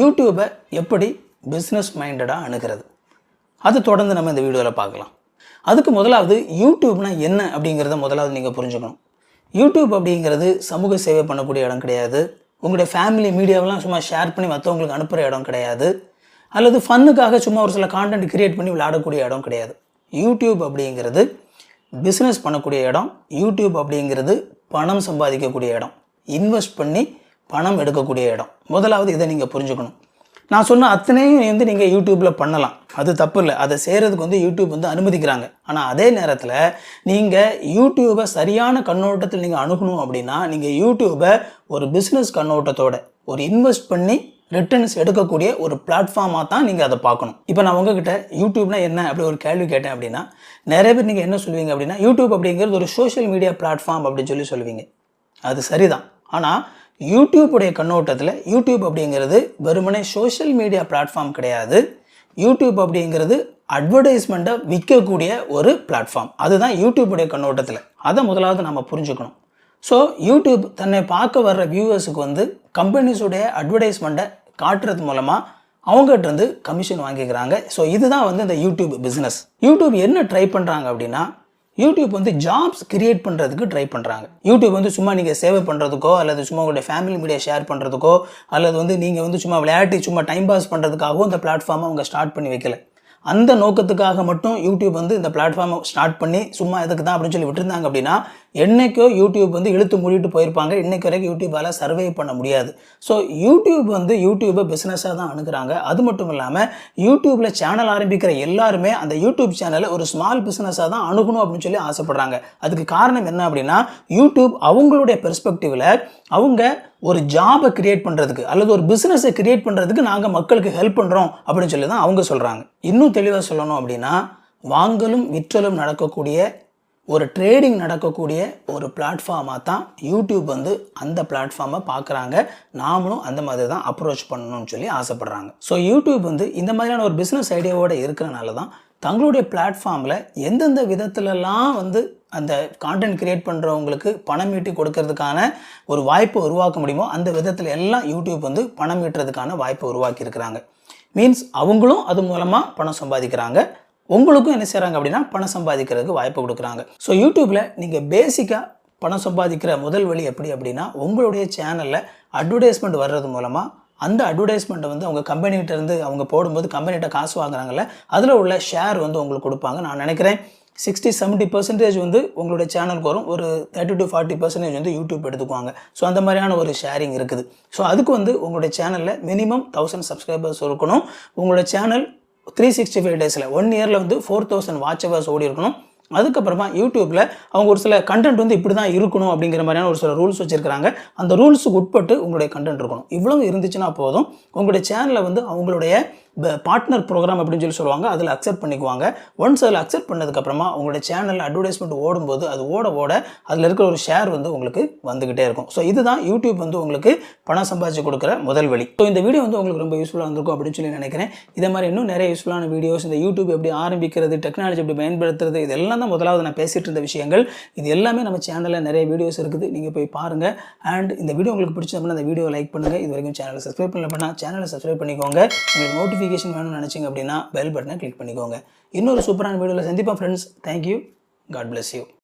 யூடியூபை எப்படி பிஸ்னஸ் மைண்டடாக அணுகிறது, அது தொடர்ந்து நம்ம இந்த வீடியோவில் பார்க்கலாம். அதுக்கு முதலாவது யூடியூப்னா என்ன அப்படிங்கிறத முதலாவது நீங்கள் புரிஞ்சுக்கணும். யூடியூப் அப்படிங்கிறது சமூக சேவை பண்ணக்கூடிய இடம் கிடையாது. உங்களுடைய ஃபேமிலி மீடியாவெல்லாம் சும்மா ஷேர் பண்ணி மற்றவங்களுக்கு அனுப்புகிற இடம் கிடையாது. அல்லது ஃபன்னுக்காக சும்மா ஒரு சில கான்டென்ட் கிரியேட் பண்ணி விளையாடக்கூடிய இடம் கிடையாது. யூடியூப் அப்படிங்கிறது பிஸ்னஸ் பண்ணக்கூடிய இடம். யூடியூப் அப்படிங்கிறது பணம் சம்பாதிக்கக்கூடிய இடம், இன்வெஸ்ட் பண்ணி பணம் எடுக்கக்கூடிய இடம். முதலாவது இதை நீங்கள் புரிஞ்சுக்கணும். நான் சொன்ன அத்தனையும் நீங்கள் யூடியூப்பில் பண்ணலாம், அது தப்பு இல்லை. அதை செய்கிறதுக்கு யூடியூப் அனுமதிக்கிறாங்க. ஆனால் அதே நேரத்தில் நீங்கள் யூடியூபை சரியான கண்ணோட்டத்தில் நீங்கள் அணுகணும் அப்படின்னா நீங்கள் யூடியூபை ஒரு பிஸ்னஸ் கண்ணோட்டத்தோட ஒரு இன்வெஸ்ட் பண்ணி ரிட்டர்ன்ஸ் எடுக்கக்கூடிய ஒரு பிளாட்ஃபார்மாக தான் நீங்கள் அதை பார்க்கணும். இப்போ நான் உங்ககிட்ட யூடியூப்னா என்ன அப்படி ஒரு கேள்வி கேட்டேன் அப்படின்னா நிறைய பேர் நீங்கள் என்ன சொல்லுவீங்க அப்படின்னா யூடியூப் அப்படிங்கிறது ஒரு சோஷியல் மீடியா பிளாட்ஃபார்ம் அப்படின்னு சொல்லுவீங்க. அது சரிதான். ஆனால் யூடியூப்புடைய கண்ணோட்டத்தில் யூடியூப் அப்படிங்கிறது வெறுமனே சோஷியல் மீடியா பிளாட்ஃபார்ம் கிடையாது. யூடியூப் அப்படிங்கிறது அட்வர்டைஸ்மெண்ட்டை விற்கக்கூடிய ஒரு பிளாட்ஃபார்ம். அதுதான் யூடியூப்புடைய கண்ணோட்டத்தில். அதை முதலாவது நம்ம புரிஞ்சுக்கணும். ஸோ யூடியூப் தன்னை பார்க்க வர்ற வியூவர்ஸுக்கு கம்பெனிஸுடைய அட்வர்டைஸ்மெண்ட்டை காட்டுறது மூலமாக அவங்ககிட்ட கமிஷன் வாங்கிக்கிறாங்க. ஸோ இதுதான் இந்த யூடியூப் பிஸ்னஸ். யூடியூப் என்ன ட்ரை பண்ணுறாங்க அப்படின்னா யூடியூப் ஜாப்ஸ் கிரியேட் பண்ணுறதுக்கு ட்ரை பண்ணுறாங்க. யூடியூப் சும்மா நீங்கள் சேவை பண்ணுறதுக்கோ அல்லது சும்மா உங்களுடைய ஃபேமிலி மீடியா ஷேர் பண்ணுறதுக்கோ அல்லது நீங்கள் சும்மா விளையாட்டி சும்மா டைம் பாஸ் பண்ணுறதுக்காகவும் இந்த பிளாட்ஃபார்மை அவங்க ஸ்டார்ட் பண்ணி வைக்கல. அந்த நோக்கத்துக்காக மட்டும் யூடியூப் இந்த பிளாட்ஃபார்மை ஸ்டார்ட் பண்ணி சும்மா எதுக்கு தான் அப்படின்னு சொல்லி விட்டுருந்தாங்க அப்படின்னா என்னைக்கோ யூடியூப் இழுத்து மூடிட்டு போயிருப்பாங்க. இன்றைக்கு வரைக்கும் யூடியூப்பால் சர்வே பண்ண முடியாது. ஸோ யூடியூப்பை பிஸ்னஸாக தான் அணுகிறாங்க. அது மட்டும் இல்லாமல் யூடியூப்பில் சேனல் ஆரம்பிக்கிற எல்லாருமே அந்த யூடியூப் சேனலை ஒரு ஸ்மால் பிஸ்னஸாக தான் அணுகணும் அப்படின்னு சொல்லி ஆசைப்படுறாங்க. அதுக்கு காரணம் என்ன அப்படின்னா யூடியூப் அவங்களுடைய பெர்ஸ்பெக்டிவில் அவங்க ஒரு ஜாபை கிரியேட் பண்ணுறதுக்கு அல்லது ஒரு பிஸ்னஸை கிரியேட் பண்ணுறதுக்கு நாங்கள் மக்களுக்கு ஹெல்ப் பண்ணுறோம் அப்படின்னு சொல்லி தான் அவங்க சொல்கிறாங்க. இன்னும் தெளிவாக சொல்லணும் அப்படின்னா வாங்கலும் விற்றலும் நடக்கக்கூடிய ஒரு ட்ரேடிங் நடக்கக்கூடிய ஒரு பிளாட்ஃபார்மாக தான் யூடியூப் அந்த பிளாட்ஃபார்மை பார்க்குறாங்க. நாமளும் அந்த மாதிரி தான் அப்ரோச் பண்ணணும்னு சொல்லி ஆசைப்படுறாங்க. ஸோ யூடியூப் இந்த மாதிரியான ஒரு பிஸ்னஸ் ஐடியாவோடு இருக்கிறனால தான் தங்களுடைய பிளாட்ஃபார்மில் எந்தெந்த விதத்துலலாம் அந்த கான்டென்ட் கிரியேட் பண்ணுறவங்களுக்கு பணம் ஈட்டி கொடுக்கறதுக்கான ஒரு வாய்ப்பை உருவாக்க முடியுமோ அந்த விதத்தில் எல்லாம் யூடியூப் பணம் ஈட்டுறதுக்கான வாய்ப்பை உருவாக்கியிருக்கிறாங்க. மீன்ஸ் அவங்களும் அது மூலமாக பணம் சம்பாதிக்கிறாங்க, உங்களுக்கும் என்ன செய்கிறாங்க அப்படின்னா பணம் சம்பாதிக்கிறதுக்கு வாய்ப்பு கொடுக்குறாங்க. ஸோ யூடியூப்பில் நீங்கள் பேசிக்காக பணம் சம்பாதிக்கிற முதல் வழி எப்படி அப்படின்னா உங்களுடைய சேனலில் அட்வர்டைஸ்மெண்ட் வர்றது மூலமாக அந்த அட்வர்டைஸ்மெண்ட்டை அவங்க கம்பெனிகிட்டேருந்து அவங்க போடும்போது கம்பெனிகிட்ட காசு வாங்குறாங்கல்ல அதில் உள்ள ஷேர் உங்களுக்கு கொடுப்பாங்க. நான் நினைக்கிறேன் 60-70% உங்களுடைய சேனலுக்கு வரும். ஒரு 30-40% யூடியூப் எடுத்துக்குவாங்க. ஸோ அந்த மாதிரியான ஒரு ஷேரிங் இருக்குது. ஸோ அதுக்கு உங்களுடைய சேனலில் மினிமம் 1000 சப்ஸ்கிரைபர்ஸ் இருக்கணும். உங்களுடைய சேனல் 365 டேஸில் 1 இயரில் 4000 வாட்ச் ஹவர்ஸ் ஓடி இருக்கணும். அதுக்கப்புறமா யூடியூப்பில் அவங்க ஒரு சில கண்டென்ட் இப்படி தான் இருக்கணும் அப்படிங்கிற மாதிரியான ஒரு சில ரூல்ஸ் வச்சுருக்கிறாங்க. அந்த ரூல்ஸுக்கு உட்பட்டு உங்களுடைய கண்டென்ட் இருக்கணும். இவ்வளவு இருந்துச்சுன்னா போதும். உங்களுடைய சேனலில் அவங்களுடைய பார்ட்னர் ப்ரோக்ராம் அப்படின்னு சொல்லுவாங்க, அதில் அக்செப்ட் பண்ணிக்குவாங்க. ஒன்ஸ் அதில் அக்செப்ட் பண்ணதுக்கப்புறமா உங்களுடைய சேனலில் அட்வர்டைஸ்மெண்ட் ஓடும்போது அது ஓட அதில் இருக்கிற ஒரு ஷேர் உங்களுக்கு வந்துக்கிட்டே இருக்கும். ஸோ இதுதான் யூடியூப் உங்களுக்கு பணம் சம்பாதிச்சு கொடுக்குற முதல் வழி. ஸோ இந்த வீடியோ உங்களுக்கு ரொம்ப யூஸ்ஃபுல்லாக இருந்திருக்கும் அப்படின்னு சொல்லி நினைக்கிறேன். இதே மாதிரி இன்னும் நிறைய யூஸ்ஃபுல்லான வீடியோஸ் இந்த யூடியூப் எப்படி ஆரம்பிக்கிறது, டெக்னாலஜி எப்படி பயன்படுத்துறது, இதெல்லாம் தான் முதலாவது நான் பேசிகிட்டு இருந்த விஷயங்கள். இது எல்லாமே நம்ம சேனலில் நிறைய வீடியோஸ் இருக்குது, நீங்கள் போய் பாருங்கள். அண்ட் இந்த வீடியோ உங்களுக்கு பிடிச்சதுனா அந்த வீடியோ லைக் பண்ணுங்கள். இது வரைக்கும் சேனலை சப்ஸ்கிரைப் பண்ணல சேனலை சப்ஸ்கிரைப் பண்ணிக்கோங்க. உங்களுக்கு நோட்டிஃபிகேஷன் வேணும்னு நினச்சிங்க அப்படின்னா பெல் பட்டனை கிளிக் பண்ணிக்கோங்க. இன்னொரு சூப்பரான வீடியோவில் சந்திப்போம் friends. Thank you. God bless you.